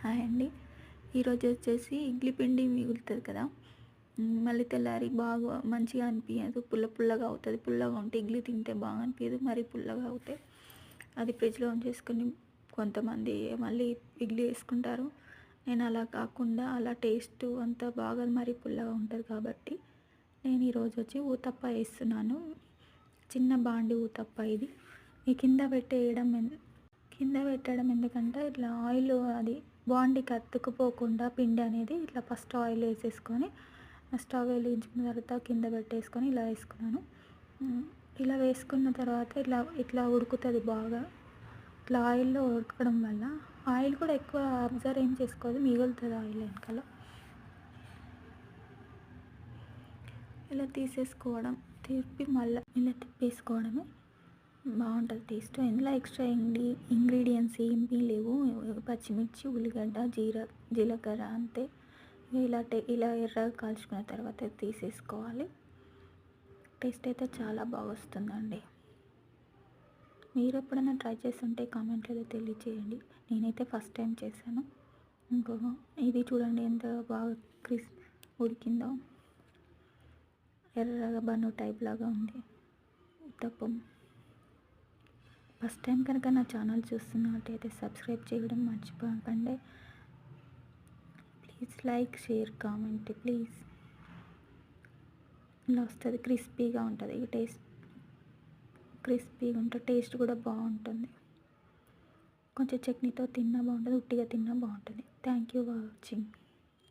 Hi అండి. ఈరోజు వచ్చేసి ఇడ్లీ పిండి మిగులుతుంది కదా, మళ్ళీ తెల్లారి బాగా మంచిగా అనిపించదు, పుల్లగా అవుతుంది. పుల్లగా ఉంటే ఇడ్లీ తింటే బాగా అనిపించదు, మరి పుల్లగా అవుతే అది ఫ్రిడ్జ్లో ఉంచేసుకొని కొంతమంది మళ్ళీ ఇడ్లీ వేసుకుంటారు. నేను అలా కాకుండా అలా టేస్ట్ అంతా బాగా మరి పుల్లగా ఉంటుంది కాబట్టి నేను ఈరోజు వచ్చి ఊతప్ప వేస్తున్నాను. చిన్న బాండి ఊతప్ప ఇది. ఈ కింద పెట్టడం ఎందుకంటే ఇట్లా ఆయిల్ అది బాండికి అతుక్కుపోకుండా పిండి అనేది ఇట్లా ఫస్ట్ ఆయిల్ వేసేసుకొని స్టవ్ వెలిగించుకున్న తర్వాత కింద పెట్టేసుకొని ఇలా వేసుకున్నాను. ఇలా వేసుకున్న తర్వాత ఇట్లా ఇట్లా ఉడుకుతుంది బాగా. ఇట్లా ఆయిల్లో ఉడకడం వల్ల ఆయిల్ కూడా ఎక్కువ అబ్జర్వ్ ఏం చేసుకోదు, మిగులుతుంది ఆయిల్ వెనకాల. ఇలా తీసేసుకోవడం, తిప్పి మళ్ళీ ఇలా తిప్పేసుకోవడమే బాగుంటుంది టేస్ట్. ఇందులో ఎక్స్ట్రా ఇంగ్రీడియంట్స్ ఏమీ లేవు. పచ్చిమిర్చి, ఉల్లిగడ్డ, జీలకర్ర అంతే. ఇలా ఎర్రగా కాల్చుకున్న తర్వాత తీసేసుకోవాలి. టేస్ట్ అయితే చాలా బాగా వస్తుందండి. మీరు ఎప్పుడైనా ట్రై చేస్తుంటే కామెంట్లో తెలియచేయండి. నేనైతే ఫస్ట్ టైం చేశాను. ఇది చూడండి ఎంత బాగా ఉడికిందో. ఎర్రగా బన్ను టైప్ లాగా ఉంది ఉత్తప్పం. ఫస్ట్ టైం కనుక నా ఛానల్ చూస్తున్నట్టయితే సబ్స్క్రైబ్ చేయడం మర్చిపోకండి. Please like, share, comment please. ఇలా వస్తుంది, క్రిస్పీగా ఉంటుంది. ఈ క్రిస్పీగా ఉంటే టేస్ట్ కూడా బాగుంటుంది. కొంచెం చట్నీతో తిన్నా బాగుంటుంది, ఉట్టిగా తిన్నా బాగుంటుంది. Thank you for watching.